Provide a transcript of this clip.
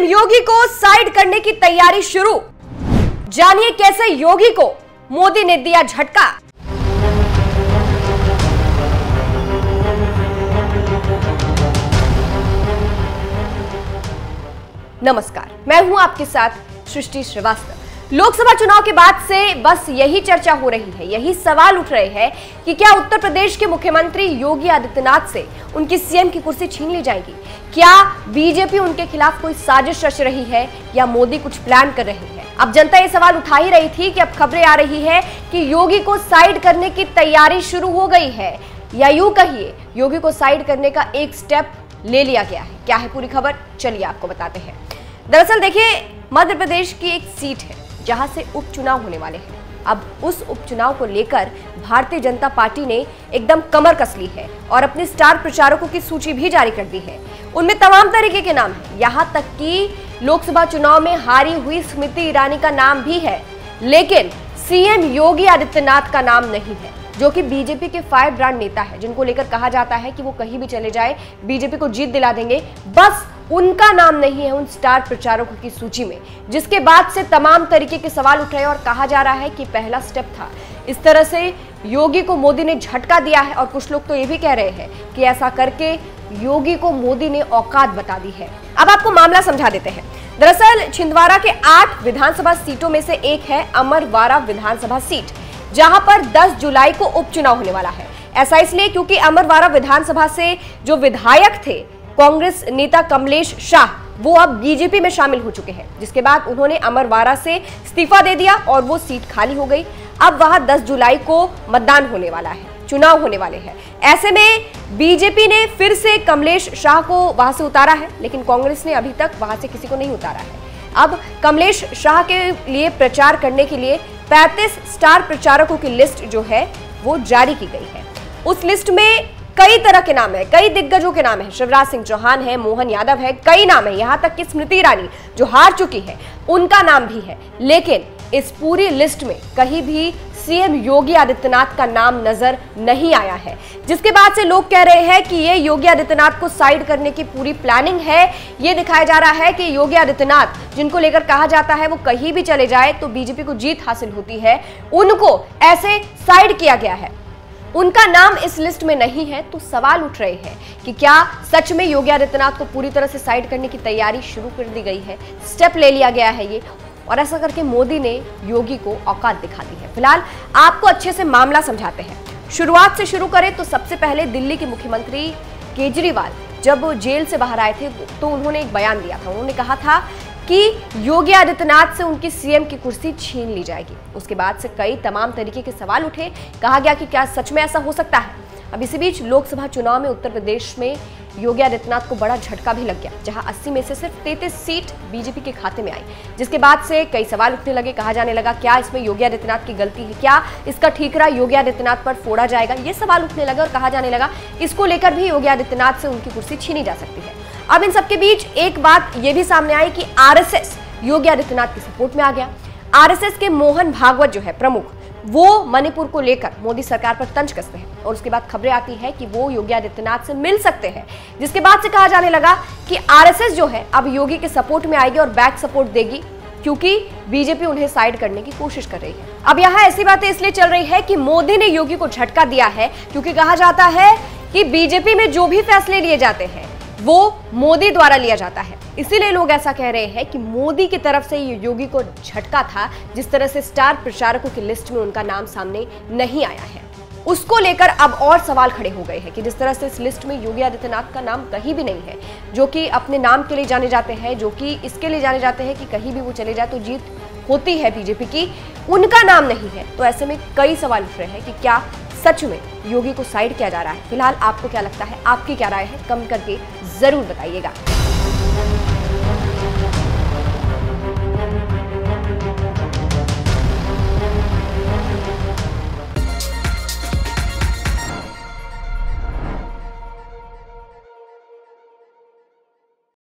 योगी को साइड करने की तैयारी शुरू। जानिए कैसे योगी को मोदी ने दिया झटका। नमस्कार, मैं हूं आपके साथ सृष्टि श्रीवास्तव। लोकसभा चुनाव के बाद से बस यही चर्चा हो रही है, यही सवाल उठ रहे हैं कि क्या उत्तर प्रदेश के मुख्यमंत्री योगी आदित्यनाथ से उनकी सीएम की कुर्सी छीन ली जाएगी? क्या बीजेपी उनके खिलाफ कोई साजिश रच रही है या मोदी कुछ प्लान कर रही है? अब जनता ये सवाल उठा ही रही थी कि अब खबरें आ रही है कि योगी को साइड करने की तैयारी शुरू हो गई है, या यूं कहिए योगी को साइड करने का एक स्टेप ले लिया गया है। क्या है पूरी खबर, चलिए आपको बताते हैं। दरअसल देखिए, मध्य प्रदेश की एक सीट है जहां से उपचुनाव होने वाले हैं। अब उस उपचुनाव को लेकर भारतीय जनता पार्टी ने एकदम कमर कस ली है और अपने स्टार प्रचारकों की सूची भी जारी कर दी है। उनमें तमाम तरीके के नाम हैं, यहां तक कि लोकसभा चुनाव में हारी हुई स्मृति ईरानी का नाम भी है, लेकिन सीएम योगी आदित्यनाथ का नाम नहीं है, जो कि बीजेपी के फायर ब्रांड नेता है, जिनको लेकर कहा जाता है कि वो कहीं भी चले जाए बीजेपी को जीत दिला देंगे। बस उनका नाम नहीं है उन स्टार प्रचारकों की सूची में, जिसके बाद से तमाम तरीके के सवाल उठ रहे हैं और कहा जा रहा है कि पहला स्टेप था। इस तरह से योगी को मोदी ने झटका दिया है और कुछ लोग तो ये भी कह रहे हैं कि ऐसा करके योगी को मोदी ने औकात बता दी है। अब आपको मामला समझा देते हैं। दरअसल छिंदवाड़ा के 8 विधानसभा सीटों में से एक है अमरवाड़ा विधानसभा सीट, जहां पर 10 जुलाई को उपचुनाव होने वाला है। ऐसा इसलिए क्योंकि अमरवाड़ा विधानसभा से जो विधायक थे कांग्रेस नेता कमलेश शाह, वो अब बीजेपी में शामिल हो चुके हैं, जिसके बाद उन्होंने अमरवाड़ा से इस्तीफा दे दिया और वो सीट खाली हो गई। अब वहां 10 जुलाई को मतदान होने वाला है, चुनाव होने वाले हैं। ऐसे में बीजेपी ने फिर से कमलेश शाह को वहां से उतारा है, लेकिन कांग्रेस ने अभी तक वहां से किसी को नहीं उतारा है। अब कमलेश शाह के लिए प्रचार करने के लिए 35 स्टार प्रचारकों की लिस्ट जो है वो जारी की गई है। उस लिस्ट में कई तरह के नाम है, कई दिग्गजों के नाम है। शिवराज सिंह चौहान है, मोहन यादव है, कई नाम है, यहां तक कि स्मृति ईरानी जो हार चुकी है उनका नाम भी है। लेकिन इस पूरी लिस्ट में कहीं भी सीएम योगी आदित्यनाथ का नाम नजर नहीं आया है, जिसके बाद से लोग कह रहे हैं कि ये योगी आदित्यनाथ को साइड करने की पूरी प्लानिंग है। ये दिखाया जा रहा है कि योगी आदित्यनाथ, जिनको लेकर कहा जाता है वो कहीं भी चले जाए तो बीजेपी को जीत हासिल होती है, उनको ऐसे साइड किया गया है। उनका नाम इस लिस्ट में नहीं है, तो सवाल उठ रहे हैं कि क्या सच में योगी आदित्यनाथ को पूरी तरह से साइड करने की तैयारी शुरू कर दी गई है, स्टेप ले लिया गया है ये, और ऐसा करके मोदी ने योगी को औकात दिखा दी है। फिलहाल आपको अच्छे से मामला समझाते हैं। शुरुआत से शुरू करें तो सबसे पहले दिल्ली के मुख्यमंत्री केजरीवाल जब जेल से बाहर आए थे तो उन्होंने एक बयान दिया था। उन्होंने कहा था कि योगी आदित्यनाथ से उनकी सीएम की कुर्सी छीन ली जाएगी। उसके बाद से कई तमाम तरीके के सवाल उठे। कहा गया कि क्या सच में ऐसा हो सकता है? अब इसी बीच लोकसभा चुनाव में उत्तर प्रदेश में योगी आदित्यनाथ को बड़ा झटका भी लग गया, जहां 80 में से सिर्फ 33 सीट बीजेपी के खाते में आई, जिसके बाद से कई सवाल उठने लगे। कहा जाने लगा क्या इसमें योगी आदित्यनाथ की गलती है, क्या इसका ठीकरा योगी आदित्यनाथ पर फोड़ा जाएगा? ये सवाल उठने लगे और कहा जाने लगा इसको लेकर भी योगी आदित्यनाथ से उनकी कुर्सी छीनी जा सकती है। अब इन सबके बीच एक बात यह भी सामने आई कि आरएसएस योगी आदित्यनाथ की सपोर्ट में आ गया। आरएसएस के मोहन भागवत जो है प्रमुख, वो मणिपुर को लेकर मोदी सरकार पर तंज कसते हैं और उसके बाद खबरें आती है कि वो योगी आदित्यनाथ से मिल सकते हैं, जिसके बाद से कहा जाने लगा कि आरएसएस जो है अब योगी के सपोर्ट में आएगी और बैक सपोर्ट देगी, क्योंकि बीजेपी उन्हें साइड करने की कोशिश कर रही है। अब यहाँ ऐसी बातें इसलिए चल रही है कि मोदी ने योगी को झटका दिया है, क्योंकि कहा जाता है कि बीजेपी में जो भी फैसले लिए जाते हैं वो मोदी द्वारा लिया जाता है। इसीलिए लोग ऐसा कह रहे हैं कि मोदी की तरफ से ये योगी को झटका था। जिस तरह से स्टार प्रचारकों की लिस्ट में उनका नाम सामने नहीं आया है, उसको लेकर अब और सवाल खड़े हो गए हैं कि जिस तरह से इस लिस्ट में योगी आदित्यनाथ का नाम कहीं भी नहीं है, जो कि अपने नाम के लिए जाने जाते हैं, जो कि इसके लिए जाने जाते हैं कि कहीं भी वो चले जाए तो जीत होती है बीजेपी की, उनका नाम नहीं है। तो ऐसे में कई सवाल उठ रहे हैं कि क्या सच में योगी को साइड किया जा रहा है। फिलहाल आपको क्या लगता है, आपकी क्या राय है, कमेंट करके जरूर बताइएगा।